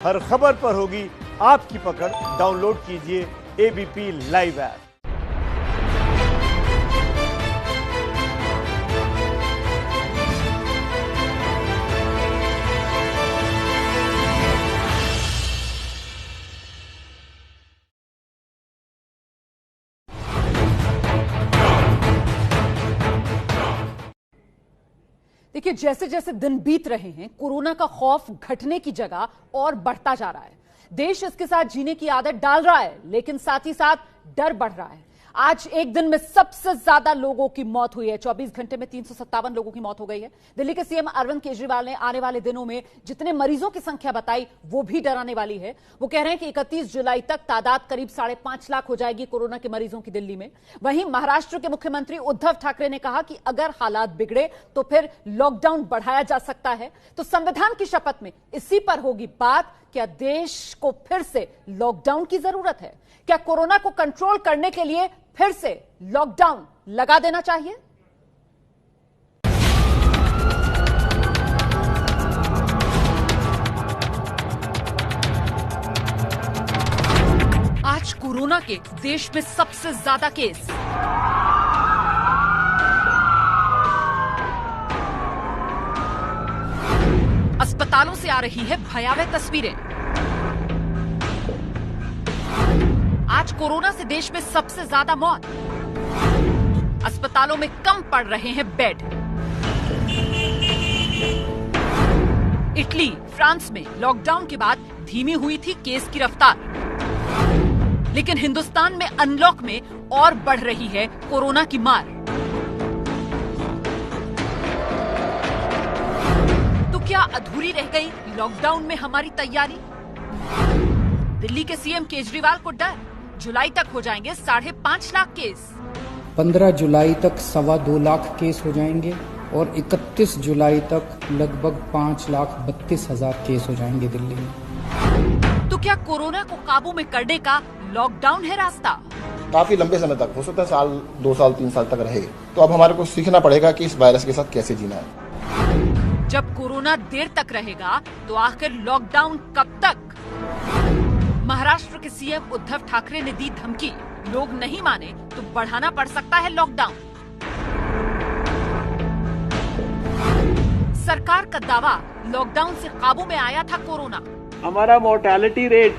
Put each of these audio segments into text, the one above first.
हर खबर पर होगी आपकी पकड़। डाउनलोड कीजिए एबीपी लाइव ऐप। देखिए, जैसे जैसे दिन बीत रहे हैं, कोरोना का खौफ घटने की जगह और बढ़ता जा रहा है। देश इसके साथ जीने की आदत डाल रहा है, लेकिन साथ ही साथ डर बढ़ रहा है। आज एक दिन में सबसे ज्यादा लोगों की मौत हुई है। 24 घंटे में 357 लोगों की मौत हो गई है। दिल्ली के सीएम अरविंद केजरीवाल ने आने वाले दिनों में जितने मरीजों की संख्या बताई, वो भी डराने वाली है। वो कह रहे हैं कि 31 जुलाई तक तादाद करीब 5.5 लाख हो जाएगी कोरोना के मरीजों की दिल्ली में। वहीं महाराष्ट्र के मुख्यमंत्री उद्धव ठाकरे ने कहा कि अगर हालात बिगड़े तो फिर लॉकडाउन बढ़ाया जा सकता है। तो संविधान की शपथ में इसी पर होगी बात। क्या देश को फिर से लॉकडाउन की जरूरत है? क्या कोरोना को कंट्रोल करने के लिए फिर से लॉकडाउन लगा देना चाहिए? आज कोरोना के देश में सबसे ज्यादा केस। अस्पतालों से आ रही है भयावह तस्वीरें। आज कोरोना से देश में सबसे ज्यादा मौत। अस्पतालों में कम पड़ रहे हैं बेड। इटली, फ्रांस में लॉकडाउन के बाद धीमी हुई थी केस की रफ्तार, लेकिन हिंदुस्तान में अनलॉक में और बढ़ रही है कोरोना की मार। तो क्या अधूरी रह गई लॉकडाउन में हमारी तैयारी? दिल्ली के सीएम केजरीवाल को डर, जुलाई तक हो जाएंगे 5.5 लाख केस। 15 जुलाई तक 2.25 लाख केस हो जाएंगे और 31 जुलाई तक लगभग 5,32,000 केस हो जाएंगे दिल्ली में। तो क्या कोरोना को काबू में करने का लॉकडाउन है रास्ता? काफी लंबे समय तक, हो सकता है साल, 2 साल, 3 साल तक रहे। तो अब हमारे को सीखना पड़ेगा कि इस वायरस के साथ कैसे जीना है। जब कोरोना देर तक रहेगा तो आखिर लॉकडाउन कब तक? महाराष्ट्र के सीएम उद्धव ठाकरे ने दी धमकी, लोग नहीं माने तो बढ़ाना पड़ सकता है लॉकडाउन। सरकार का दावा, लॉकडाउन से काबू में आया था कोरोना। हमारा मोर्टेलिटी रेट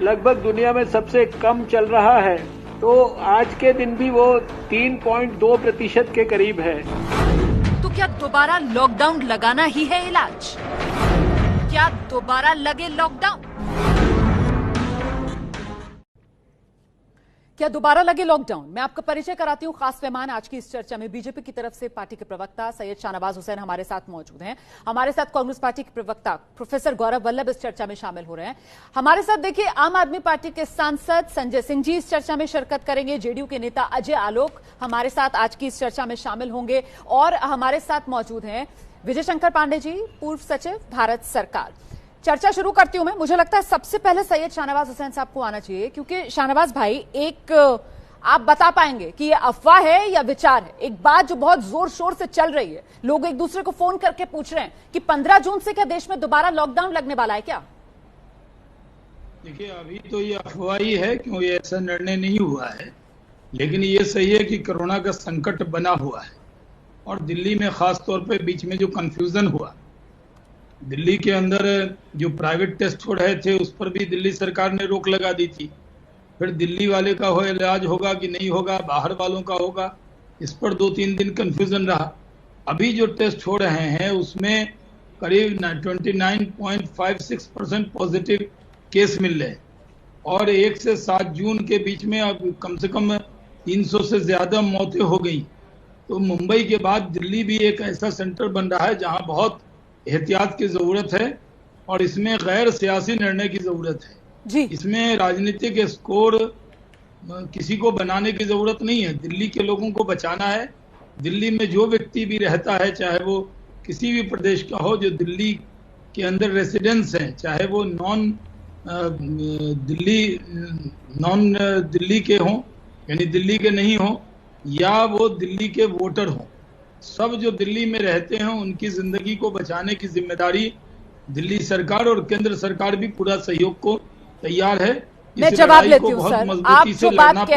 लगभग दुनिया में सबसे कम चल रहा है, तो आज के दिन भी वो 3.2% के करीब है। तो क्या दोबारा लॉकडाउन लगाना ही है इलाज? क्या दोबारा लगे लॉकडाउन? क्या दोबारा लगे लॉकडाउन? मैं आपका परिचय कराती हूँ। खास मेहमान आज की इस चर्चा में बीजेपी की तरफ से पार्टी के प्रवक्ता सैयद शाहनवाज हुसैन हमारे साथ मौजूद हैं। हमारे साथ कांग्रेस पार्टी के प्रवक्ता प्रोफेसर गौरव वल्लभ इस चर्चा में शामिल हो रहे हैं। हमारे साथ देखिए आम आदमी पार्टी के सांसद संजय सिंह जी इस चर्चा में शिरकत करेंगे। जेडीयू के नेता अजय आलोक हमारे साथ आज की इस चर्चा में शामिल होंगे। और हमारे साथ मौजूद हैं विजय शंकर पांडे जी, पूर्व सचिव, भारत सरकार। चर्चा शुरू करती हूं मैं। मुझे लगता है सबसे पहले सैयद शाहनवाज हुसैन साहब को आना चाहिए, क्योंकि शाहनवाज भाई, एक आप बता पाएंगे कि ये अफवाह है या विचार है? एक बात जो बहुत जोर शोर से चल रही है, लोग एक दूसरे को फोन करके पूछ रहे हैं कि 15 जून से क्या देश में दोबारा लॉकडाउन लगने वाला है क्या? देखिए, अभी तो ये अफवाह ही है, क्यों ये ऐसा निर्णय नहीं हुआ है। लेकिन ये सही है कि कोरोना का संकट बना हुआ है, और दिल्ली में खास तौर पे बीच में जो कंफ्यूजन हुआ, दिल्ली के अंदर जो प्राइवेट टेस्ट हो रहे थे उस पर भी दिल्ली सरकार ने रोक लगा दी थी। फिर दिल्ली वाले का इलाज होगा कि नहीं होगा, बाहर वालों का होगा, इस पर 2-3 दिन कंफ्यूजन रहा। अभी जो टेस्ट हो रहे हैं उसमें करीब 29.56% पॉजिटिव केस मिल रहे हैं, और 1 से 7 जून के बीच में अब कम से कम 300 से ज्यादा मौतें हो गई। तो मुंबई के बाद दिल्ली भी एक ऐसा सेंटर बन रहा है जहां बहुत एहतियात की जरूरत है, और इसमें गैर सियासी निर्णय की जरूरत है जी। इसमें राजनीतिक स्कोर किसी को बनाने की जरूरत नहीं है। दिल्ली के लोगों को बचाना है। दिल्ली में जो व्यक्ति भी रहता है, चाहे वो किसी भी प्रदेश का हो, जो दिल्ली के अंदर रेसिडेंस हैं, चाहे वो नॉन दिल्ली के हों, यानी दिल्ली के नहीं हों, या वो दिल्ली के वोटर हों, सब जो दिल्ली में रहते हैं उनकी जिंदगी को बचाने की जिम्मेदारी दिल्ली सरकार और केंद्र सरकार भी पूरा सहयोग को तैयार है। मैं जवाब लेती हूँ सर, आप जो बात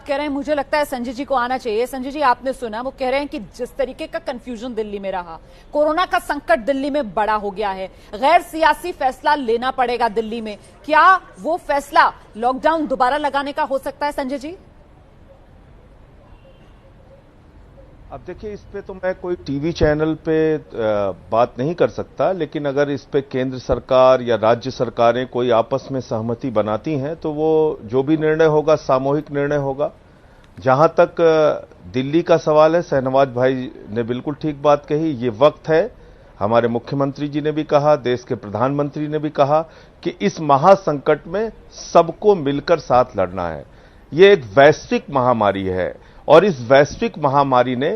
कह रहे हैं मुझे लगता है संजय जी को आना चाहिए। संजय जी, आपने सुना, वो कह रहे हैं कि जिस तरीके का कंफ्यूजन दिल्ली में रहा, कोरोना का संकट दिल्ली में बड़ा हो गया है, गैर सियासी फैसला लेना पड़ेगा दिल्ली में। क्या वो फैसला लॉकडाउन दोबारा लगाने का हो सकता है संजय जी? अब देखिए, इस पे तो मैं कोई टीवी चैनल पे बात नहीं कर सकता, लेकिन अगर इस पे केंद्र सरकार या राज्य सरकारें कोई आपस में सहमति बनाती हैं तो वो जो भी निर्णय होगा सामूहिक निर्णय होगा। जहां तक दिल्ली का सवाल है, शहनवाज भाई ने बिल्कुल ठीक बात कही। ये वक्त है, हमारे मुख्यमंत्री जी ने भी कहा, देश के प्रधानमंत्री ने भी कहा कि इस महासंकट में सबको मिलकर साथ लड़ना है। ये एक वैश्विक महामारी है और इस वैश्विक महामारी ने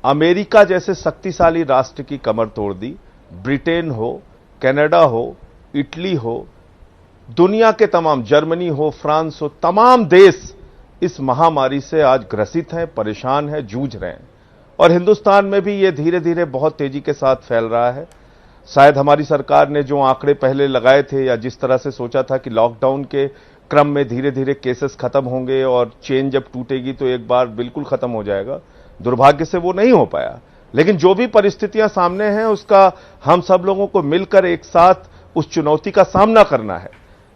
अमेरिका जैसे शक्तिशाली राष्ट्र की कमर तोड़ दी। ब्रिटेन हो, कनाडा हो, इटली हो, दुनिया के तमाम, जर्मनी हो, फ्रांस हो, तमाम देश इस महामारी से आज ग्रसित हैं, परेशान हैं, जूझ रहे हैं। और हिंदुस्तान में भी ये धीरे धीरे बहुत तेजी के साथ फैल रहा है। शायद हमारी सरकार ने जो आंकड़े पहले लगाए थे या जिस तरह से सोचा था कि लॉकडाउन के क्रम में धीरे धीरे केसेस खत्म होंगे और चेन जब टूटेगी तो एक बार बिल्कुल खत्म हो जाएगा, दुर्भाग्य से वो नहीं हो पाया। लेकिन जो भी परिस्थितियां सामने हैं उसका हम सब लोगों को मिलकर एक साथ उस चुनौती का सामना करना है,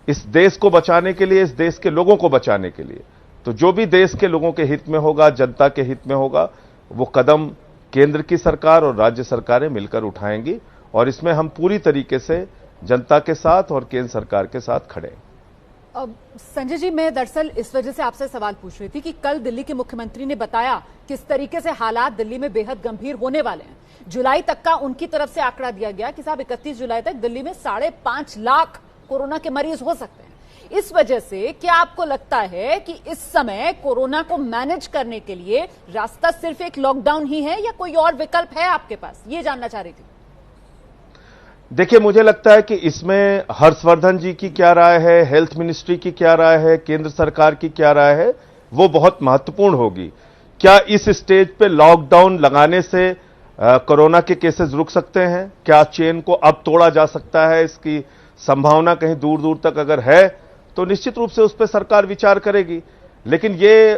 इस देश को बचाने के लिए, इस देश के लोगों को बचाने के लिए। तो जो भी देश के लोगों के हित में होगा, जनता के हित में होगा, वो कदम केंद्र की सरकार और राज्य सरकारें मिलकर उठाएंगी और इसमें हम पूरी तरीके से जनता के साथ और केंद्र सरकार के साथ खड़े हैं। संजय जी, मैं दरअसल इस वजह से आपसे सवाल पूछ रही थी कि कल दिल्ली के मुख्यमंत्री ने बताया किस तरीके से हालात दिल्ली में बेहद गंभीर होने वाले हैं। जुलाई तक का उनकी तरफ से आंकड़ा दिया गया कि साहब 31 जुलाई तक दिल्ली में 5.5 लाख कोरोना के मरीज हो सकते हैं। इस वजह से क्या आपको लगता है कि इस समय कोरोना को मैनेज करने के लिए रास्ता सिर्फ एक लॉकडाउन ही है या कोई और विकल्प है आपके पास? ये जानना चाह रही थी। देखिए, मुझे लगता है कि इसमें हर्षवर्धन जी की क्या राय है, हेल्थ मिनिस्ट्री की क्या राय है, केंद्र सरकार की क्या राय है, वो बहुत महत्वपूर्ण होगी। क्या इस स्टेज पे लॉकडाउन लगाने से कोरोना के केसेस रुक सकते हैं? क्या चेन को अब तोड़ा जा सकता है? इसकी संभावना कहीं दूर दूर तक अगर है तो निश्चित रूप से उस पर सरकार विचार करेगी। लेकिन ये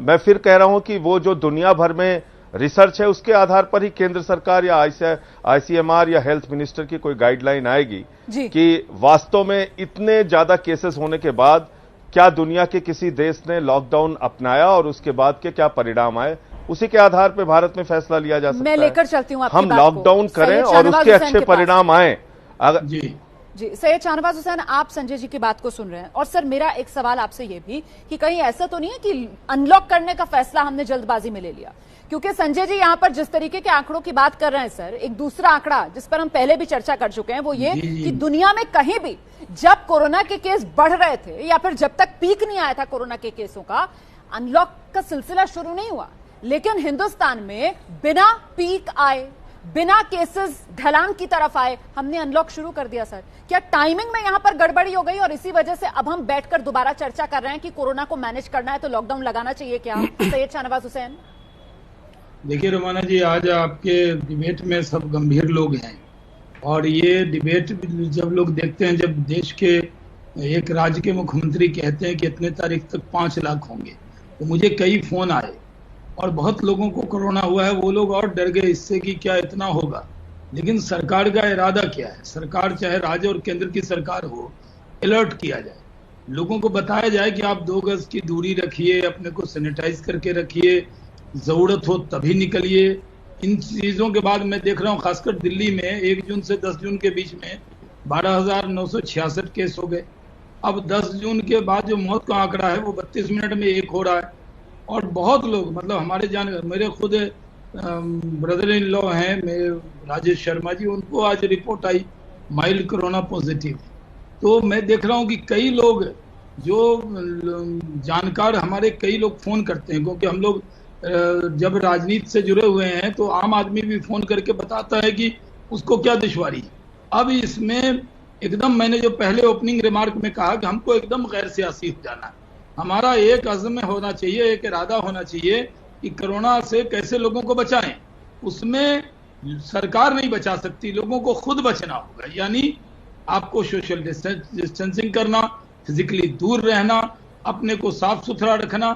मैं फिर कह रहा हूं कि वो जो दुनिया भर में रिसर्च है उसके आधार पर ही केंद्र सरकार या आईसीएमआर या हेल्थ मिनिस्टर की कोई गाइडलाइन आएगी कि वास्तव में इतने ज्यादा केसेस होने के बाद क्या दुनिया के किसी देश ने लॉकडाउन अपनाया और उसके बाद के क्या परिणाम आए, उसी के आधार पर भारत में फैसला लिया जा सकता है। मैं लेकर चलती हूं आपकी हम बात लॉकडाउन करें और उसके अच्छे परिणाम आए। अगर जी, सैयद शाहनवाज हुसैन, आप संजय जी की बात को सुन रहे हैं और सर मेरा एक सवाल आपसे ये भी कि कहीं ऐसा तो नहीं है कि अनलॉक करने का फैसला हमने जल्दबाजी में ले लिया? क्योंकि संजय जी यहाँ पर जिस तरीके के आंकड़ों की बात कर रहे हैं सर, एक दूसरा आंकड़ा जिस पर हम पहले भी चर्चा कर चुके हैं वो ये कि दुनिया में कहीं भी जब कोरोना के केस बढ़ रहे थे या फिर जब तक पीक नहीं आया था कोरोना के केसों का, अनलॉक का सिलसिला शुरू नहीं हुआ। लेकिन हिंदुस्तान में बिना पीक आए, बिना केसेस ढलान की तरफ आए, हमने अनलॉक शुरू कर दिया। सर, क्या टाइमिंग में यहां पर गड़बड़ी हो गई और इसी वजह से अब हम बैठकर दोबारा चर्चा कर रहे हैं कि कोरोना को मैनेज करना है तो लॉकडाउन लगाना चाहिए क्या? सैयद शाहनवाज हुसैन। देखिए रोमाना जी, आज आपके डिबेट में सब गंभीर लोग हैं और ये डिबेट जब लोग देखते हैं, जब देश के एक राज्य के मुख्यमंत्री कहते हैं कि इतने तारीख तक 5 लाख होंगे, तो मुझे कई फोन आए और बहुत लोगों को कोरोना हुआ है, वो लोग और डर गए इससे कि क्या इतना होगा। लेकिन सरकार का इरादा क्या है? सरकार चाहे राज्य और केंद्र की सरकार हो, अलर्ट किया जाए, लोगों को बताया जाए कि आप 2 गज की दूरी रखिए, अपने को सैनिटाइज करके रखिए, जरूरत हो तभी निकलिए। इन चीजों के बाद मैं देख रहा हूँ खासकर दिल्ली में 1 जून से 10 जून के बीच में 12,966 केस हो गए। अब 10 जून के बाद जो मौत का आंकड़ा है वो 32 मिनट में 1 हो रहा है और बहुत लोग, मतलब हमारे मेरे खुद ब्रदर इन लॉ हैं मेरे राजेश शर्मा जी, उनको आज रिपोर्ट आई माइल्ड कोरोना पॉजिटिव। तो मैं देख रहा हूँ कि कई लोग जो जानकार, हमारे कई लोग फोन करते हैं, क्योंकि हम लोग जब राजनीति से जुड़े हुए हैं तो आम आदमी भी फोन करके बताता है कि उसको क्या दुश्वारी है। अब इसमें एकदम मैंने जो पहले ओपनिंग रिमार्क में कहा कि हमको एकदम गैर सियासी हो जाना है। हमारा एक अज़्म होना चाहिए, एक इरादा होना चाहिए कि कोरोना से कैसे लोगों को बचाएं। उसमें सरकार नहीं बचा सकती, लोगों को खुद बचना होगा। यानी आपको सोशल डिस्टेंसिंग करना, फिजिकली दूर रहना, अपने को साफ सुथरा रखना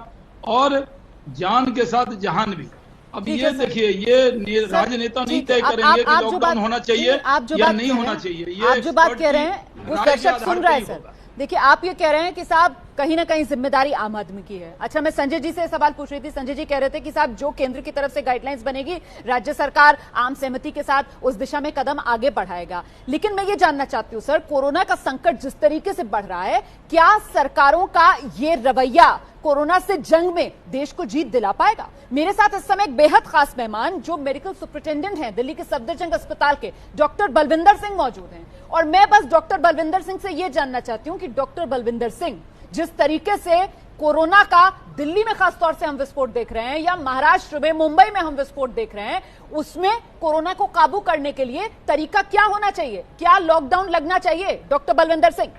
और जान के साथ जहान भी। अब ये देखिए, ये राजनेता नहीं तय करेंगे कि लॉकडाउन होना चाहिए या नहीं होना चाहिए। आप जो बात कह रहे हैं वो दर्शक सुन रहे हैं सर। देखिए, आप ये कह रहे हैं कि साहब कहीं ना कहीं जिम्मेदारी आम आदमी की है। अच्छा, मैं संजय जी से सवाल पूछ रही थी। संजय जी कह रहे थे कि साहब जो केंद्र की तरफ से गाइडलाइंस बनेगी, राज्य सरकार आम सहमति के साथ उस दिशा में कदम आगे बढ़ाएगा। लेकिन मैं ये जानना चाहती हूँ सर, कोरोना का संकट जिस तरीके से बढ़ रहा है, क्या सरकारों का ये रवैया कोरोना से जंग में देश को जीत दिला पाएगा? मेरे साथ इस समय एक बेहद खास मेहमान जो मेडिकल सुपरिटेंडेंट हैं दिल्ली के सफदरजंग अस्पताल के, डॉक्टर बलविंदर सिंह मौजूद हैं। और मैं बस डॉक्टर बलविंदर सिंह से यह जानना चाहती हूं कि डॉक्टर बलविंदर सिंह, जिस तरीके से कोरोना का दिल्ली में खासतौर से हम विस्फोट देख रहे हैं या महाराष्ट्र में, मुंबई में हम विस्फोट देख रहे हैं, उसमें कोरोना को काबू करने के लिए तरीका क्या होना चाहिए? क्या लॉकडाउन लगना चाहिए? डॉक्टर बलविंदर सिंह।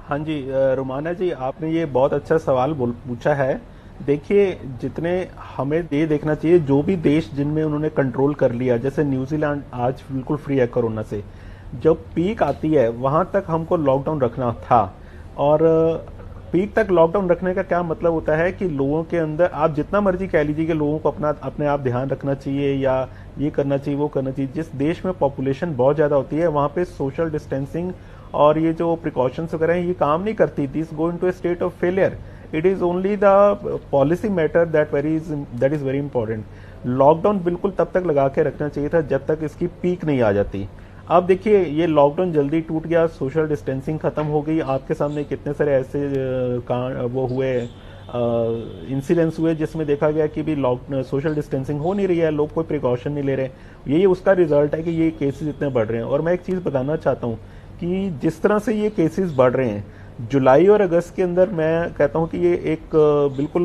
हाँ जी, रुमाना जी, आपने ये बहुत अच्छा सवाल पूछा है। देखिए, जितने हमें ये देखना चाहिए, जो भी देश जिनमें उन्होंने कंट्रोल कर लिया, जैसे न्यूजीलैंड आज बिल्कुल फ्री है कोरोना से, जब पीक आती है वहां तक हमको लॉकडाउन रखना था। और पीक तक लॉकडाउन रखने का क्या मतलब होता है कि लोगों के अंदर, आप जितना मर्जी कह लीजिए कि लोगों को अपने आप ध्यान रखना चाहिए या ये करना चाहिए वो करना चाहिए, जिस देश में पॉपुलेशन बहुत ज्यादा होती है वहां पे सोशल डिस्टेंसिंग और ये जो प्रिकॉशंस वगैरह हैं ये काम नहीं करती। This go into a state of failure. It is only the policy matter that is very important. Lockdown बिल्कुल तब तक लगा के रखना चाहिए था जब तक इसकी पीक नहीं आ जाती। अब देखिए, ये लॉकडाउन जल्दी टूट गया, सोशल डिस्टेंसिंग खत्म हो गई। आपके सामने कितने सारे ऐसे वो हुए इंसिडेंट्स हुए जिसमें देखा गया कि भी सोशल डिस्टेंसिंग हो नहीं रही है, लोग कोई प्रिकॉशन नहीं ले रहे। यही उसका रिजल्ट है कि ये केसेस इतने बढ़ रहे हैं। और मैं एक चीज बताना चाहता हूँ कि जिस तरह से ये केसेस बढ़ रहे हैं, जुलाई और अगस्त के अंदर मैं कहता हूं कि ये एक बिल्कुल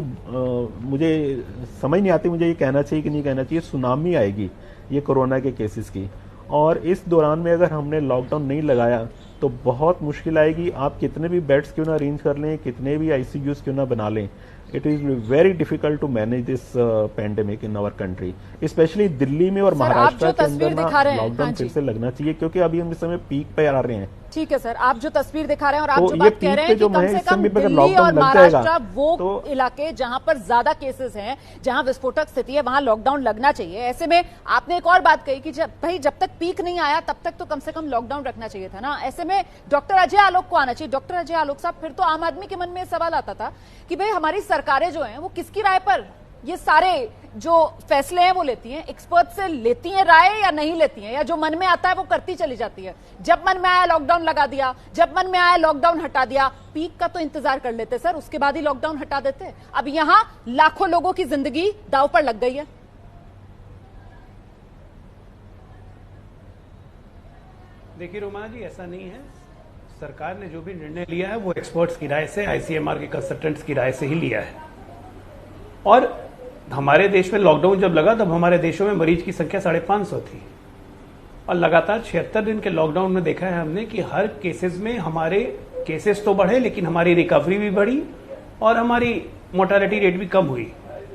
मुझे समझ नहीं आती, मुझे ये कहना चाहिए कि नहीं कहना चाहिए, सुनामी आएगी ये कोरोना के केसेस की। और इस दौरान में अगर हमने लॉकडाउन नहीं लगाया तो बहुत मुश्किल आएगी। आप कितने भी बेड्स क्यों ना अरेंज कर लें, कितने भी आईसीयूज क्यों ना बना लें, it is very difficult to manage this pandemic in our country, specially Delhi में और महाराष्ट्र के अंदर ना लॉकडाउन फिर से लगना चाहिए, क्योंकि अभी हम इस समय पीक पे आ रहे हैं। ठीक है सर, आप जो तस्वीर दिखा रहे हैं और आप जो बात कह रहे हैं कि कम से कम दिल्ली और महाराष्ट्र वो इलाके जहां पर ज्यादा केसेस हैं, जहां विस्फोटक स्थिति है, वहां लॉकडाउन लगना चाहिए। ऐसे में आपने एक और बात कही कि जब तक पीक नहीं आया तब तक तो कम से कम लॉकडाउन रखना चाहिए था ना। ऐसे में डॉक्टर अजय आलोक को आना चाहिए। डॉक्टर अजय आलोक साहब, फिर तो आम आदमी के मन में सवाल आता था कि भाई हमारी सरकारें जो हैं वो किसकी राय पर ये सारे जो फैसले हैं वो लेती हैं? एक्सपर्ट से लेती हैं राय या नहीं लेती हैं, या जो मन में आता है वो करती चली जाती है? जब मन में आया लॉकडाउन लगा दिया, जब मन में आया लॉकडाउन हटा दिया। पीक का तो इंतजार कर लेते सर, उसके बाद ही लॉकडाउन हटा देते। अब यहां लाखों लोगों की जिंदगी दांव पर लग गई है। देखिए रोमाना जी, ऐसा नहीं है। सरकार ने जो भी निर्णय लिया है वो एक्सपर्ट्स की राय से, आईसीएमआर के कंसल्टेंट्स की राय से ही लिया है। और हमारे देश में लॉकडाउन जब लगा तब हमारे देशों में मरीज की संख्या 550 थी, और लगातार 76 दिन के लॉकडाउन में देखा है हमने कि हर केसेस में हमारे केसेस तो बढ़े लेकिन हमारी रिकवरी भी बढ़ी और हमारी मोर्टेलिटी रेट भी कम हुई।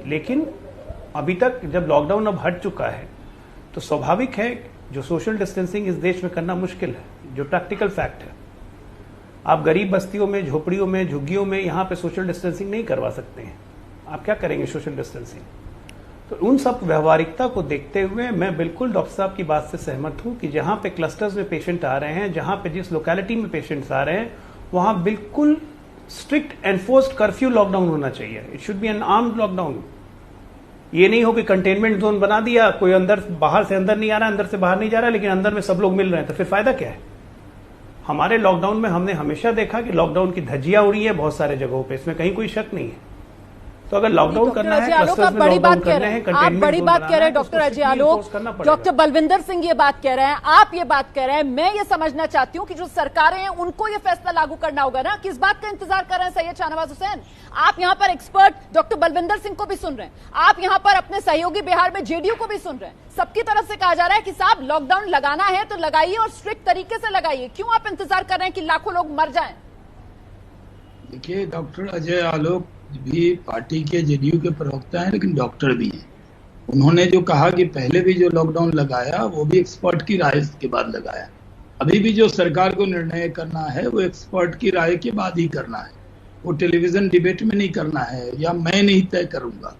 लेकिन अभी तक जब लॉकडाउन अब हट चुका है तो स्वाभाविक है जो सोशल डिस्टेंसिंग इस देश में करना मुश्किल है, जो प्रैक्टिकल फैक्ट है। आप गरीब बस्तियों में, झोपड़ियों में, झुग्गियों में यहां पे सोशल डिस्टेंसिंग नहीं करवा सकते हैं। आप क्या करेंगे सोशल डिस्टेंसिंग? तो उन सब व्यवहारिकता को देखते हुए मैं बिल्कुल डॉक्टर साहब की बात से सहमत हूं कि जहां पे क्लस्टर्स में पेशेंट आ रहे हैं, जहां पे जिस लोकेलिटी में पेशेंट्स आ रहे हैं, वहां बिल्कुल स्ट्रिक्ट एनफोर्स्ड कर्फ्यू लॉकडाउन होना चाहिए। It should be N armed lockdown. ये नहीं हो कि कंटेनमेंट जोन बना दिया, कोई अंदर बाहर से अंदर नहीं आ रहा, अंदर से बाहर नहीं जा रहा, लेकिन अंदर में सब लोग मिल रहे हैं, तो फिर फायदा क्या है? हमारे लॉकडाउन में हमने हमेशा देखा कि लॉकडाउन की धज्जियां उड़ी है बहुत सारे जगहों पे, इसमें कहीं कोई शक नहीं है। तो अगर लॉकडाउन करना है, क्लस्टर्स में लॉकडाउन करना है, आप बड़ी बात कह रहे हैं डॉक्टर अजय आलोक, डॉक्टर बलविंदर सिंह ये बात कह रहे हैं, आप ये बात कह रहे हैं। मैं ये समझना चाहती हूं कि जो सरकारें हैं उनको ये फैसला लागू करना होगा ना। किस बात का इंतजार कर रहे हैं सैयद शाहनवाज हुसैन? आप यहां पर एक्सपर्ट डॉक्टर बलविंदर सिंह को भी सुन रहे हैं, आप यहां पर अपने सहयोगी बिहार में जेडीयू को भी सुन रहे हैं। सबकी तरफ से कहा जा रहा है कि साहब लॉकडाउन लगाना है तो लगाइए और स्ट्रिक्ट तरीके से लगाइए। क्यों आप इंतजार कर रहे हैं कि लाखों लोग मर जाएं? देखिए, डॉक्टर अजय आलोक भी पार्टी के जेडीयू के प्रवक्ता हैं लेकिन डॉक्टर भी हैं। उन्होंने जो कहा कि पहले भी जो लॉकडाउन लगाया वो भी एक्सपर्ट की राय के बाद लगाया, अभी भी जो सरकार को निर्णय करना है वो एक्सपर्ट की राय के बाद ही करना है, वो टेलीविजन डिबेट में नहीं करना है या मैं नहीं तय करूंगा।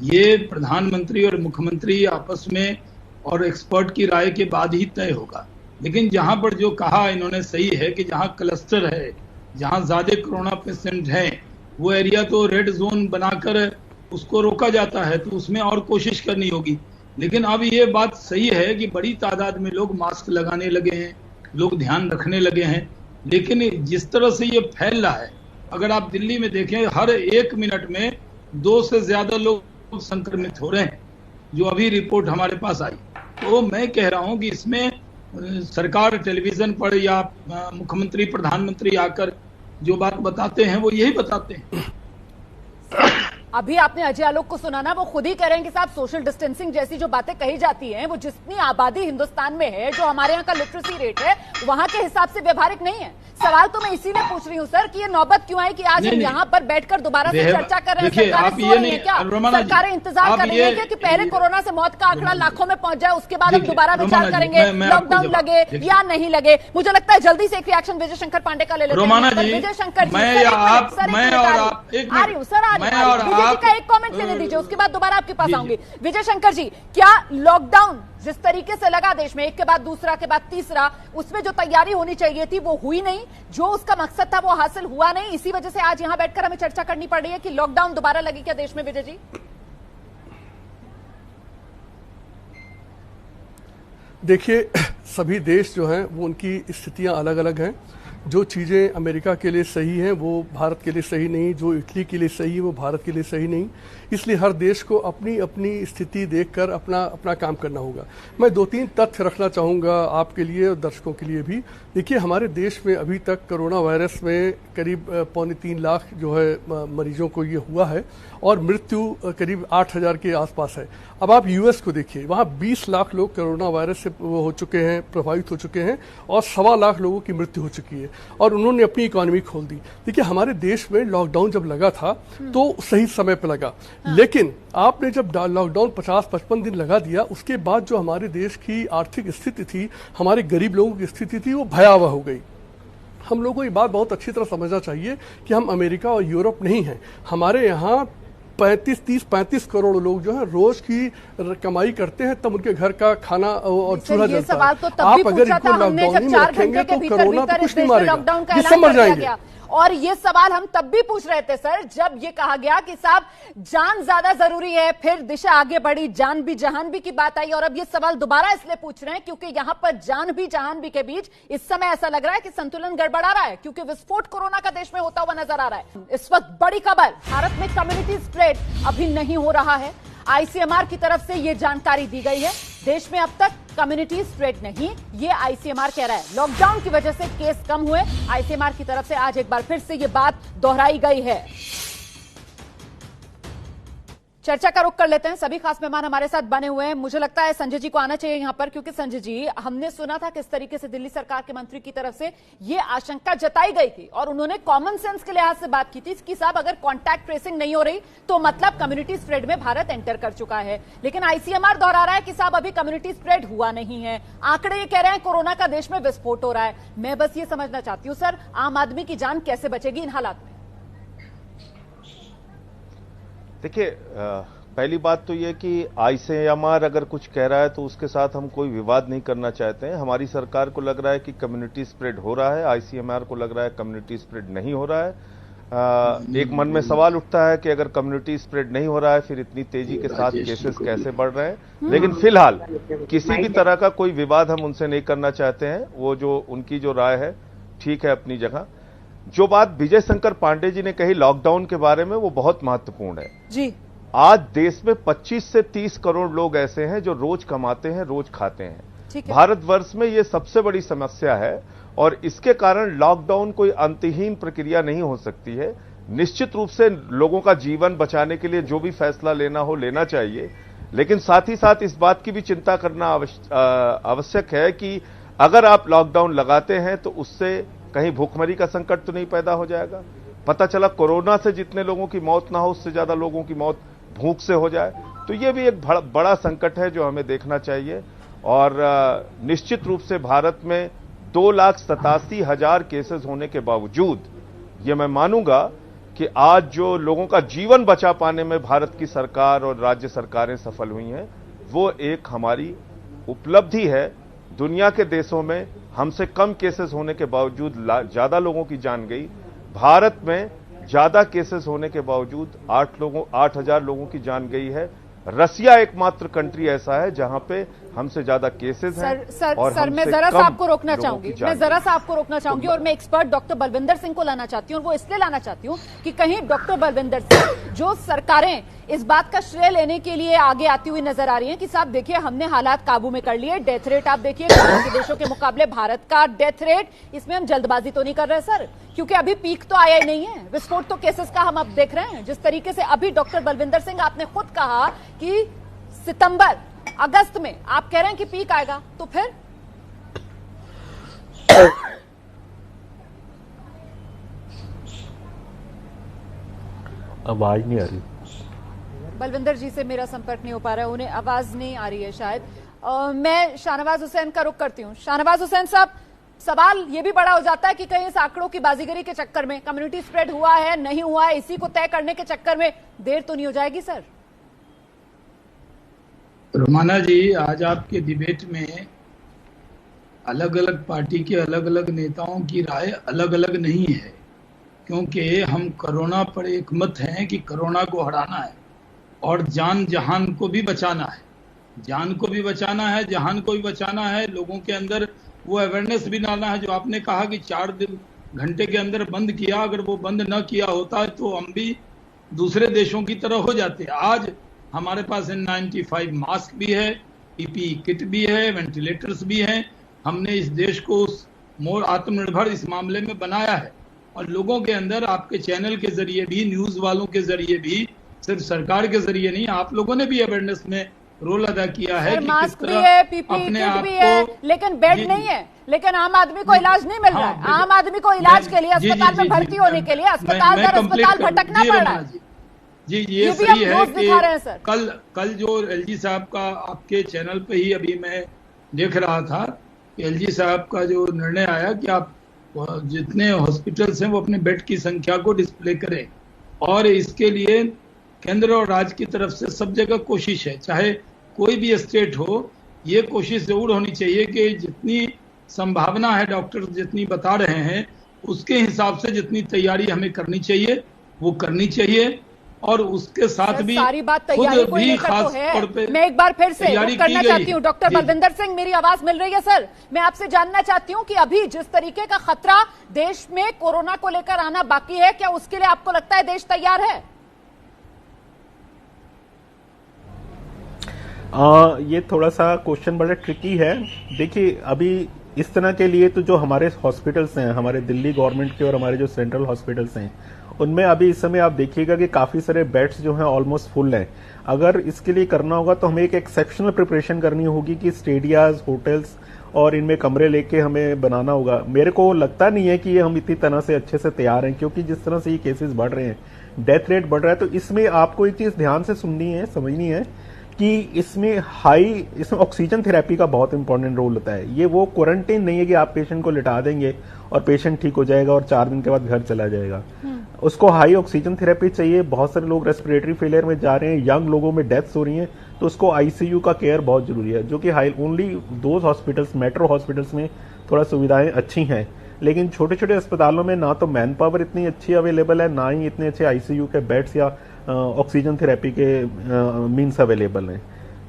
ये प्रधानमंत्री और मुख्यमंत्री आपस में और एक्सपर्ट की राय के बाद ही तय होगा। लेकिन जहां पर जो कहा इन्होंने सही है कि जहां क्लस्टर है, जहां ज्यादा कोरोना पेशेंट हैं, वो एरिया तो रेड जोन बनाकर उसको रोका जाता है, तो उसमें और कोशिश करनी होगी। लेकिन अब ये बात सही है कि बड़ी तादाद में लोग मास्क लगाने लगे हैं, लोग ध्यान रखने लगे हैं। लेकिन जिस तरह से ये फैल रहा है, अगर आप दिल्ली में देखें हर 1 मिनट में 2 से ज्यादा लोग संक्रमित हो रहे हैं, जो अभी रिपोर्ट हमारे पास आई। तो मैं कह रहा हूं कि इसमें सरकार टेलीविजन पर या मुख्यमंत्री प्रधानमंत्री आकर जो बात बताते हैं वो यही बताते हैं। अभी आपने अजय आलोक को सुना ना, वो खुद ही कह रहे हैं कि साहब सोशल डिस्टेंसिंग जैसी जो बातें कही जाती हैं वो जितनी आबादी हिंदुस्तान में है, जो हमारे यहाँ का लिटरेसी रेट है, वहां के हिसाब से व्यवहारिक नहीं है। सवाल तो मैं इसीलिए पूछ रही हूँ सर कि ये नौबत क्यों आई कि आज हम यहाँ पर बैठकर दोबारा से चर्चा कर रहे हैं। सरकारें सो रही हैं क्या? सरकारें इंतजार कर रही है कि पहले कोरोना से मौत का आंकड़ा लाखों में पहुंच जाए, उसके बाद हम दोबारा विचार करेंगे लॉकडाउन लगे या नहीं लगे। मुझे लगता है जल्दी से एक रिएक्शन विजय शंकर पांडे का ले लेते हैं। विजय शंकर जी, आ रही हूँ सर, आ रही हूँ। विजय जी का एक कमेंट लेने दीजिए, उसके बाद दोबारा आपके पास आऊंगी। विजय शंकर जी, क्या लॉकडाउन जिस तरीके से लगा देश में, एक के बाद दूसरा के बाद तीसरा, उसमें जो तैयारी होनी चाहिए थी वो हुई नहीं, जो उसका मकसद था वो हासिल हुआ नहीं, इसी वजह से आज यहां बैठकर हमें चर्चा करनी पड़ रही है कि लॉकडाउन दोबारा लगी क्या देश में? विजय जी, देखिए, सभी देश जो हैं वो उनकी स्थितियां अलग अलग हैं। जो चीज़ें अमेरिका के लिए सही हैं वो भारत के लिए सही नहीं, जो इटली के लिए सही है वो भारत के लिए सही नहीं। इसलिए हर देश को अपनी अपनी स्थिति देखकर अपना अपना काम करना होगा। मैं 2-3 तथ्य रखना चाहूँगा आपके लिए और दर्शकों के लिए भी। देखिए, हमारे देश में अभी तक कोरोना वायरस में करीब 2.25 लाख जो है मरीजों को ये हुआ है और मृत्यु करीब 8,000 के आसपास है। अब आप यूएस को देखिए, वहाँ 20 लाख लोग कोरोना वायरस से हो चुके हैं, प्रभावित हो चुके हैं और 1.25 लाख लोगों की मृत्यु हो चुकी है और उन्होंने अपनी इकोनॉमी खोल दी। देखिए, हमारे देश में लॉकडाउन जब लगा था तो सही समय पर लगा, लेकिन आपने जब लॉकडाउन 50-55 दिन लगा दिया, उसके बाद जो हमारे देश की आर्थिक स्थिति थी, हमारे गरीब लोगों की स्थिति थी, वो भयावह हो गई। हम लोगों को ये बात बहुत अच्छी तरह समझना चाहिए कि हम अमेरिका और यूरोप नहीं हैं। हमारे यहाँ 30-35 करोड़ लोग जो है रोज की कमाई करते हैं, तब उनके घर का खाना और चूल्हा जलता है। आप अगर इनको लॉकडाउन में रखेंगे तो कोरोना तो कुछ नहीं मारेगा, ये समझ जाएंगे। और ये सवाल हम तब भी पूछ रहे थे सर, जब ये कहा गया कि साहब जान ज्यादा जरूरी है, फिर दिशा आगे बढ़ी, जान भी जहान भी की बात आई। और अब ये सवाल दोबारा इसलिए पूछ रहे हैं क्योंकि यहां पर जान भी जहान भी के बीच इस समय ऐसा लग रहा है कि संतुलन गड़बड़ा रहा है, क्योंकि विस्फोट कोरोना का देश में होता हुआ नजर आ रहा है। इस वक्त बड़ी खबर, भारत में कम्युनिटी स्प्रेड अभी नहीं हो रहा है। आईसीएमआर की तरफ से यह जानकारी दी गई है, देश में अब तक कम्युनिटी स्प्रेड नहीं, ये आईसीएमआर कह रहा है। लॉकडाउन की वजह से केस कम हुए, आईसीएमआर की तरफ से आज एक बार फिर से ये बात दोहराई गई है। चर्चा का रुख कर लेते हैं, सभी खास मेहमान हमारे साथ बने हुए हैं। मुझे लगता है संजय जी को आना चाहिए यहां पर, क्योंकि संजय जी, हमने सुना था किस तरीके से दिल्ली सरकार के मंत्री की तरफ से ये आशंका जताई गई थी और उन्होंने कॉमन सेंस के लिहाज से बात की थी कि साहब अगर कॉन्टैक्ट ट्रेसिंग नहीं हो रही तो मतलब कम्युनिटी स्प्रेड में भारत एंटर कर चुका है। लेकिन आईसीएमआर दोहरा रहा है कि साहब अभी कम्युनिटी स्प्रेड हुआ नहीं है। आंकड़े ये कह रहे हैं कोरोना का देश में विस्फोट हो रहा है। मैं बस ये समझना चाहती हूं सर, आम आदमी की जान कैसे बचेगी इन हालात में? देखिए, पहली बात तो यह कि आईसीएमआर अगर कुछ कह रहा है तो उसके साथ हम कोई विवाद नहीं करना चाहते हैं। हमारी सरकार को लग रहा है कि कम्युनिटी स्प्रेड हो रहा है, आईसीएमआर को लग रहा है कम्युनिटी स्प्रेड नहीं हो रहा है। एक मन में सवाल उठता है कि अगर कम्युनिटी स्प्रेड नहीं हो रहा है फिर इतनी तेजी के साथ केसेस कैसे बढ़ रहे हैं। लेकिन फिलहाल किसी भी तरह का कोई विवाद हम उनसे नहीं करना चाहते हैं। वो जो उनकी जो राय है ठीक है अपनी जगह। जो बात विजय शंकर पांडे जी ने कही लॉकडाउन के बारे में, वो बहुत महत्वपूर्ण है जी। आज देश में 25 से 30 करोड़ लोग ऐसे हैं जो रोज कमाते हैं, रोज खाते हैं। भारतवर्ष में ये सबसे बड़ी समस्या है और इसके कारण लॉकडाउन कोई अंतहीन प्रक्रिया नहीं हो सकती है। निश्चित रूप से लोगों का जीवन बचाने के लिए जो भी फैसला लेना हो लेना चाहिए, लेकिन साथ ही साथ इस बात की भी चिंता करना आवश्यक है कि अगर आप लॉकडाउन लगाते हैं तो उससे कहीं भूखमरी का संकट तो नहीं पैदा हो जाएगा, पता चला कोरोना से जितने लोगों की मौत ना हो, उससे ज्यादा लोगों की मौत भूख से हो जाए। तो ये भी एक बड़ा संकट है जो हमें देखना चाहिए। और निश्चित रूप से भारत में 2,87,000 केसेस होने के बावजूद ये मैं मानूंगा कि आज जो लोगों का जीवन बचा पाने में भारत की सरकार और राज्य सरकारें सफल हुई हैं, वो एक हमारी उपलब्धि है। दुनिया के देशों में हमसे कम केसेस होने के बावजूद ज्यादा लोगों की जान गई। भारत में ज्यादा केसेस होने के बावजूद 8,000 लोगों की जान गई है। रसिया एकमात्र कंट्री ऐसा है जहां पे हमसे ज्यादा केसेस हैं। सर मैं जरा सा आपको रोकना चाहूंगी और मैं एक्सपर्ट डॉक्टर बलविंदर सिंह को लाना चाहती हूँ। और वो इसलिए लाना चाहती हूँ कि कहीं डॉक्टर बलविंदर सिंह, जो सरकारें इस बात का श्रेय लेने के लिए आगे आती हुई नजर आ रही हैं कि साहब देखिए हमने हालात काबू में कर लिए, डेथ रेट आप देखिए बाकी देशों के मुकाबले भारत का डेथ रेट, इसमें हम जल्दबाजी तो नहीं कर रहे सर, क्योंकि अभी पीक तो आया ही नहीं है, विस्फोट तो केसेस का हम अब देख रहे हैं। जिस तरीके से अभी डॉक्टर बलविंदर सिंह आपने खुद कहा कि सितंबर अगस्त में आप कह रहे हैं कि पीक आएगा, तो फिर आवाज नहीं आ रही। बलविंदर जी से मेरा संपर्क नहीं हो पा रहा है, उन्हें आवाज नहीं आ रही है शायद। मैं शाहनवाज हुसैन का रुख करती हूँ। शाहनवाज हुसैन साहब, सवाल ये भी बड़ा हो जाता है कि कहीं इस आंकड़ों की बाजीगरी के चक्कर में कम्युनिटी स्प्रेड हुआ है नहीं हुआ है, इसी को तय करने के चक्कर में देर तो नहीं हो जाएगी सर? रोमाना जी, आज आपके डिबेट में अलग अलग पार्टी के अलग अलग नेताओं की राय अलग अलग नहीं है, क्योंकि हम कोरोना पर एक मत हैं कि कोरोना को हराना है और जान जहान को भी बचाना है। जान को भी बचाना है, जहान को भी बचाना है। लोगों के अंदर वो अवेयरनेस भी लाना है। जो आपने कहा कि 4 घंटे के अंदर बंद किया, अगर वो बंद न किया होता तो हम भी दूसरे देशों की तरह हो जाते। आज हमारे पास N95 मास्क भी है, PPE किट भी है, वेंटिलेटर्स भी हैं। हमने इस देश को मोर आत्मनिर्भर इस मामले में बनाया है। और लोगों के अंदर आपके चैनल के जरिए भी, न्यूज वालों के जरिए भी, सिर्फ सरकार के जरिए नहीं, आप लोगों ने भी अवेयरनेस में रोल अदा किया है कि किस तरह अपने आप को, लेकिन बेड नहीं है, लेकिन आम आदमी को इलाज नहीं मिल रहा है। आम आदमी को इलाज के लिए अस्पताल में भर्ती होने के लिए अस्पताल दर अस्पताल भटकना पड़ रहा है। जी, ये सही है कि कल जो LG साहब का आपके चैनल पे ही अभी मैं देख रहा था कि LG साहब का जो निर्णय आया कि आप जितने हॉस्पिटल्स हैं वो अपने बेड की संख्या को डिस्प्ले करें, और इसके लिए केंद्र और राज्य की तरफ से सब जगह कोशिश है, चाहे कोई भी स्टेट हो, ये कोशिश जरूर होनी चाहिए कि जितनी संभावना है डॉक्टर जितनी बता रहे हैं उसके हिसाब से जितनी तैयारी हमें करनी चाहिए वो करनी चाहिए। और उसके साथ भी सारी बात तैयारी को लेकर तो है। मैं एक बार फिर से करना चाहती हूँ डॉक्टर बलविंदर सिंह, मेरी आवाज मिल रही है सर? मैं आपसे जानना चाहती हूँ कि अभी जिस तरीके का खतरा देश में कोरोना को लेकर आना बाकी है, क्या उसके लिए आपको लगता है देश तैयार है? ये थोड़ा सा क्वेश्चन बड़ा ट्रिकी है। देखिए, अभी इस तरह के लिए तो जो हमारे हॉस्पिटल्स हैं, हमारे दिल्ली गवर्नमेंट के और हमारे जो सेंट्रल हॉस्पिटल्स हैं, उनमें अभी इस समय आप देखिएगा कि काफी सारे बेड्स जो हैं ऑलमोस्ट फुल हैं। अगर इसके लिए करना होगा तो हमें एक एक्सेप्शनल प्रिपरेशन करनी होगी कि स्टेडियाज, होटल्स और इनमें कमरे लेके हमें बनाना होगा। मेरे को लगता नहीं है कि ये हम इतनी तरह से अच्छे से तैयार हैं, क्योंकि जिस तरह से ये केसेस बढ़ रहे हैं, डेथ रेट बढ़ रहा है, तो इसमें आपको एक चीज ध्यान से सुननी है, समझनी है कि इसमें ऑक्सीजन थेरेपी का बहुत इंपॉर्टेंट रोल होता है। ये वो क्वारंटाइन नहीं है कि आप पेशेंट को लिटा देंगे और पेशेंट ठीक हो जाएगा और 4 दिन के बाद घर चला जाएगा। उसको हाई ऑक्सीजन थेरेपी चाहिए। बहुत सारे लोग रेस्पिरेटरी फेलियर में जा रहे हैं, यंग लोगों में डेथ्स हो रही हैं, तो उसको ICU का केयर बहुत जरूरी है, जो कि ओनली 2 हॉस्पिटल्स, मेट्रो हॉस्पिटल्स में थोड़ा सुविधाएं अच्छी हैं, लेकिन छोटे छोटे अस्पतालों में ना तो मैन पावर इतनी अच्छी अवेलेबल है, ना ही इतने अच्छे ICU के बेड्स या ऑक्सीजन थेरेपी के मीन्स अवेलेबल हैं।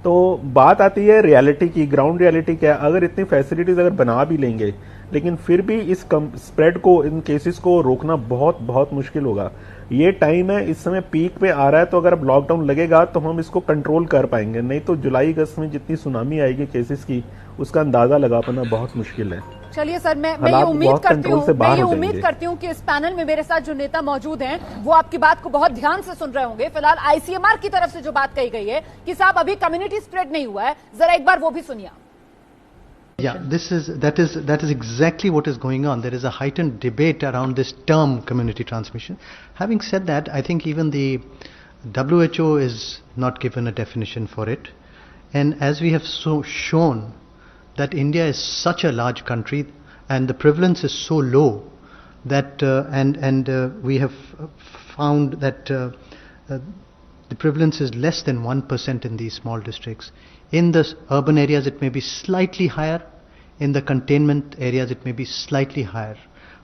तो बात आती है रियलिटी की, ग्राउंड रियलिटी क्या है। अगर इतनी फैसिलिटीज अगर बना भी लेंगे, लेकिन फिर भी इस स्प्रेड को, इन केसेस को रोकना बहुत बहुत मुश्किल होगा। ये टाइम है, इस समय पीक पे आ रहा है, तो अगर अब लॉकडाउन लगेगा तो हम इसको कंट्रोल कर पाएंगे, नहीं तो जुलाई अगस्त में जितनी सुनामी आएगी केसेस की, उसका अंदाजा लगा पाना बहुत मुश्किल है। चलिए सर, मैं ये उम्मीद करती हूँ कि इस पैनल में मेरे साथ जो नेता मौजूद हैं वो आपकी बात को बहुत ध्यान से सुन रहे होंगे। फिलहाल ICMR की तरफ से जो बात कही गई है कि साहब अभी कम्युनिटी स्प्रेड नहीं हुआ है, जरा एक बार वो भी सुनिए। Yeah, that is exactly what is going on. There is a heightened debate around this term community transmission. Having said that, I think even the WHO is not given a definition for it. And as we have shown that India is such a large country and the prevalence is so low that we have found that the prevalence is less than 1% in these small districts. In the urban areas it may be slightly higher, in the containment areas it may be slightly higher.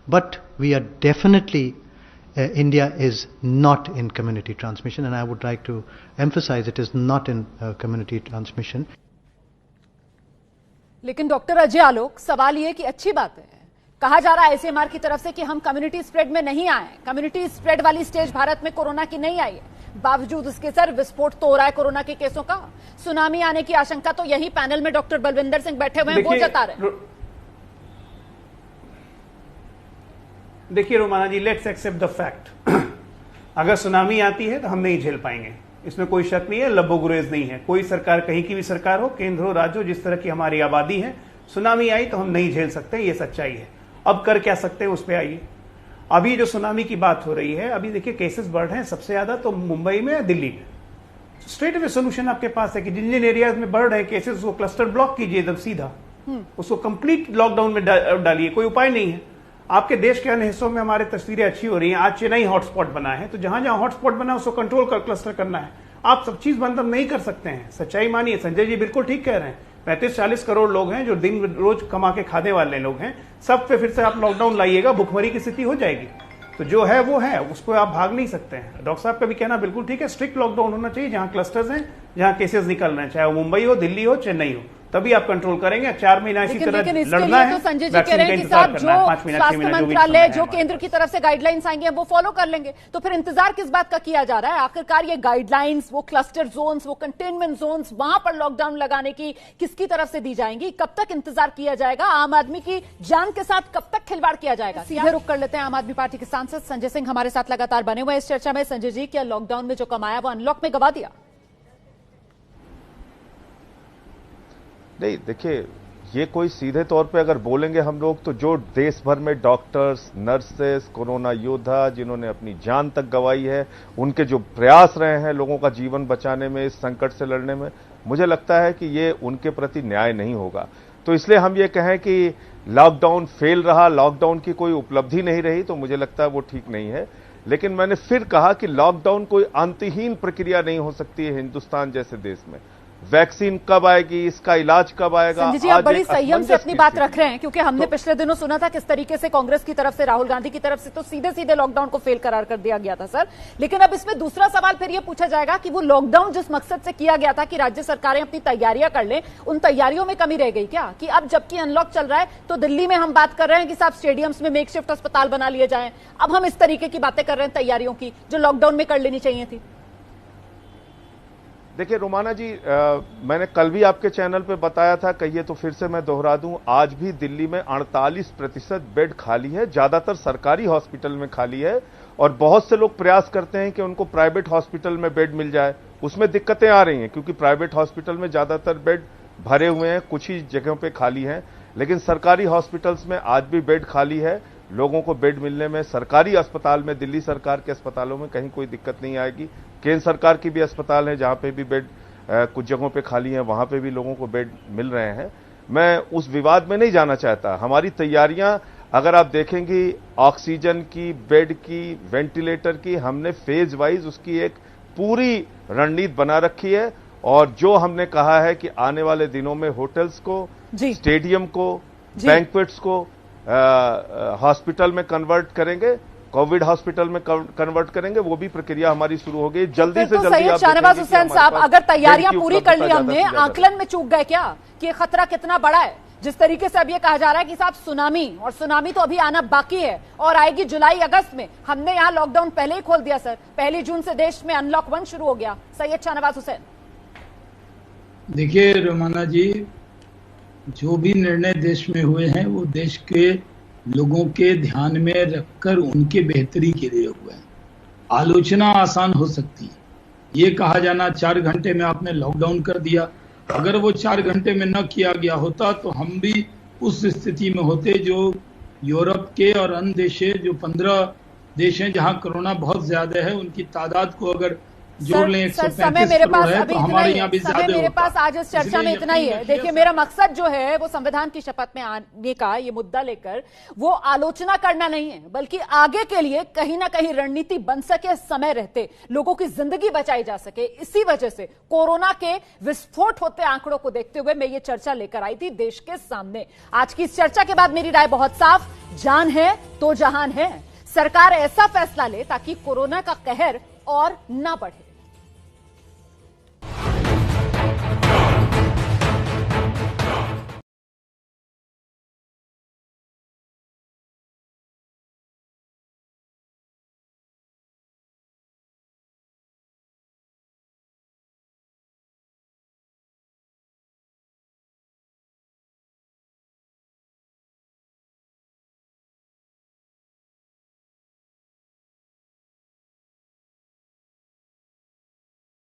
But we are definitely, India is not in community transmission, and I would like to emphasize it is not in community transmission. लेकिन doctor Ajay Alok, सवाल ये कि अच्छी बात है, कहा जा रहा है आईसीएमआर की तरफ से कि हम कम्युनिटी स्प्रेड में नहीं आए, कम्युनिटी स्प्रेड वाली स्टेज भारत में कोरोना की नहीं आई है, बावजूद उसके सर विस्फोट तो हो रहा है कोरोना के केसों का। सुनामी आने की आशंका तो यही पैनल में डॉक्टर बलविंदर सिंह बैठे हुए हैं वो जता रहे। देखिए रोमाना जी, लेट्स एक्सेप्ट द फैक्ट, अगर सुनामी आती है तो हम नहीं झेल पाएंगे, इसमें कोई शक नहीं है, लब्बो-गुरेज नहीं है। कोई सरकार, कहीं की भी सरकार हो, केंद्र हो, राज्य हो, जिस तरह की हमारी आबादी है, सुनामी आई तो हम नहीं झेल सकते, ये सच्चाई है। अब कर क्या सकते हैं उस पर आइए। अभी जो सुनामी की बात हो रही है, अभी देखिए केसेस बढ़ रहे हैं सबसे ज्यादा तो मुंबई में या दिल्ली में। स्ट्रेट अवे सोल्यूशन आपके पास है कि जिन जिन एरियाज में बढ़ रहे हैं केसेस उसको क्लस्टर ब्लॉक कीजिए एकदम सीधा, उसको कंप्लीट लॉकडाउन में डालिए, कोई उपाय नहीं है। आपके देश के अन्य हिस्सों में हमारे तस्वीरें अच्छी हो रही हैं, आज चेन्नई हॉटस्पॉट बना है, तो जहां जहां हॉटस्पॉट बना उसको कंट्रोल कर क्लस्टर करना है। आप सब चीज बंद नहीं कर सकते हैं, सच्चाई मानिए। संजय जी बिल्कुल ठीक कह रहे हैं, 35-40 करोड़ लोग हैं जो दिन रोज कमा के खाने वाले लोग हैं, सब पे फिर से आप लॉकडाउन लाइएगा, भुखमरी की स्थिति हो जाएगी। तो जो है वो है, उसको आप भाग नहीं सकते हैं। डॉक्टर साहब का भी कहना बिल्कुल ठीक है, स्ट्रिक्ट लॉकडाउन होना चाहिए जहां क्लस्टर्स हैं, जहां केसेस निकल रहे हैं, चाहे वो मुंबई हो, दिल्ली हो, चेन्नई हो, तभी आप कंट्रोल करेंगे। 4 महीना इसी तरह लड़ना है। तो संजय जी कह रहे हैं कि साहब जो स्वास्थ्य मंत्रालय, जो केंद्र की तरफ से गाइडलाइंस आएंगे वो फॉलो कर लेंगे, तो फिर इंतजार किस बात का किया जा रहा है? आखिरकार ये गाइडलाइंस, वो क्लस्टर जोन्स, वो कंटेनमेंट जोन्स, वहां पर लॉकडाउन लगाने की किसकी तरफ से दी जाएंगी? कब तक इंतजार किया जाएगा? आम आदमी की जान के साथ कब तक खिलवाड़ किया जाएगा? सीधे रुक कर लेते हैं। आम आदमी पार्टी के सांसद संजय सिंह हमारे साथ लगातार बने हुए इस चर्चा में। संजय जी, क्या लॉकडाउन में जो कमाया वो अनलॉक में गवा दिया? नहीं, देखिए, ये कोई सीधे तौर पे अगर बोलेंगे हम लोग तो जो देश भर में डॉक्टर्स, नर्सेस, कोरोना योद्धा जिन्होंने अपनी जान तक गंवाई है, उनके जो प्रयास रहे हैं लोगों का जीवन बचाने में, इस संकट से लड़ने में, मुझे लगता है कि ये उनके प्रति न्याय नहीं होगा। तो इसलिए हम ये कहें कि लॉकडाउन फेल रहा, लॉकडाउन की कोई उपलब्धि नहीं रही, तो मुझे लगता है वो ठीक नहीं है। लेकिन मैंने फिर कहा कि लॉकडाउन कोई अंतहीन प्रक्रिया नहीं हो सकती है हिंदुस्तान जैसे देश में। वैक्सीन कब आएगी, इसका इलाज कब आएगा? संजय जी, आप बड़ी संयम से अपनी बात रख रहे हैं, क्योंकि हमने पिछले दिनों सुना था किस तरीके से कांग्रेस की तरफ से, राहुल गांधी की तरफ से तो सीधे सीधे लॉकडाउन को फेल करार कर दिया गया था सर। लेकिन अब इसमें दूसरा सवाल फिर ये पूछा जाएगा कि वो लॉकडाउन जिस मकसद से किया गया था कि राज्य सरकारें अपनी तैयारियां कर लें, उन तैयारियों में कमी रह गई क्या? कि अब जबकि अनलॉक चल रहा है तो दिल्ली में हम बात कर रहे हैं कि साहब स्टेडियम्स में मेकशिफ्ट अस्पताल बना लिए जाएं, अब हम इस तरीके की बातें कर रहे हैं तैयारियों की जो लॉकडाउन में कर लेनी चाहिए थी। देखिए रोमाना जी, मैंने कल भी आपके चैनल पे बताया था, कहिए तो फिर से मैं दोहरा दूं, आज भी दिल्ली में 48% बेड खाली है, ज्यादातर सरकारी हॉस्पिटल में खाली है, और बहुत से लोग प्रयास करते हैं कि उनको प्राइवेट हॉस्पिटल में बेड मिल जाए। उसमें दिक्कतें आ रही हैं क्योंकि प्राइवेट हॉस्पिटल में ज्यादातर बेड भरे हुए हैं, कुछ ही जगहों पे खाली हैं, लेकिन सरकारी हॉस्पिटल्स में आज भी बेड खाली है। लोगों को बेड मिलने में सरकारी अस्पताल में, दिल्ली सरकार के अस्पतालों में कहीं कोई दिक्कत नहीं आएगी। केंद्र सरकार की भी अस्पताल है जहां पे भी बेड कुछ जगहों पे खाली है, वहां पे भी लोगों को बेड मिल रहे हैं। मैं उस विवाद में नहीं जाना चाहता। हमारी तैयारियां अगर आप देखेंगी, ऑक्सीजन की, बेड की, वेंटिलेटर की, हमने फेज वाइज उसकी एक पूरी रणनीति बना रखी है। और जो हमने कहा है कि आने वाले दिनों में होटल्स को, स्टेडियम को, बैंक्वेट्स को हॉस्पिटल में कन्वर्ट करेंगे, कोविड हॉस्पिटल में कन्वर्ट करेंगे, वो भी प्रक्रिया हमारी शुरू हो गई जल्दी से जल्दी। सैयद शाहनवाज हुसैन साहब, अगर तैयारियां पूरी कर ली हमने, आकलन में चूक गए क्या कि खतरा कितना बड़ा है? जिस तरीके से अब ये कहा जा रहा है कि साहब सुनामी, और सुनामी तो अभी आना बाकी है और आएगी जुलाई अगस्त में। हमने यहाँ लॉकडाउन पहले ही खोल दिया सर, 1 जून से देश में अनलॉक 1 शुरू हो गया। सैयद शाहनवाज हुसैन, देखिए रोमाना जी, जो भी निर्णय देश में हुए हैं वो देश के लोगों के ध्यान में रखकर उनके बेहतरी के लिए हुए हैं। आलोचना आसान हो सकती है, ये कहा जाना 4 घंटे में आपने लॉकडाउन कर दिया, अगर वो 4 घंटे में न किया गया होता तो हम भी उस स्थिति में होते जो यूरोप के और अन्य देश जो 15 देश हैं जहां कोरोना बहुत ज्यादा है, उनकी तादाद को अगर जोड़ लें 135 करोड़ है, तो हमारे यहाँ भी ज्यादा मेरे पास आज इस चर्चा में इतना ही है। देखिए, मेरा मकसद जो है वो संविधान की शपथ में आने का ये मुद्दा लेकर वो आलोचना करना नहीं है, बल्कि आगे के लिए कहीं ना कहीं रणनीति बन सके, समय रहते लोगों की जिंदगी बचाई जा सके। इसी वजह से कोरोना के विस्फोट होते आंकड़ों को देखते हुए मैं ये चर्चा लेकर आई थी देश के सामने। आज की इस चर्चा के बाद मेरी राय बहुत साफ, जान है तो जहान है। सरकार ऐसा फैसला ले ताकि कोरोना का कहर और ना बढ़े।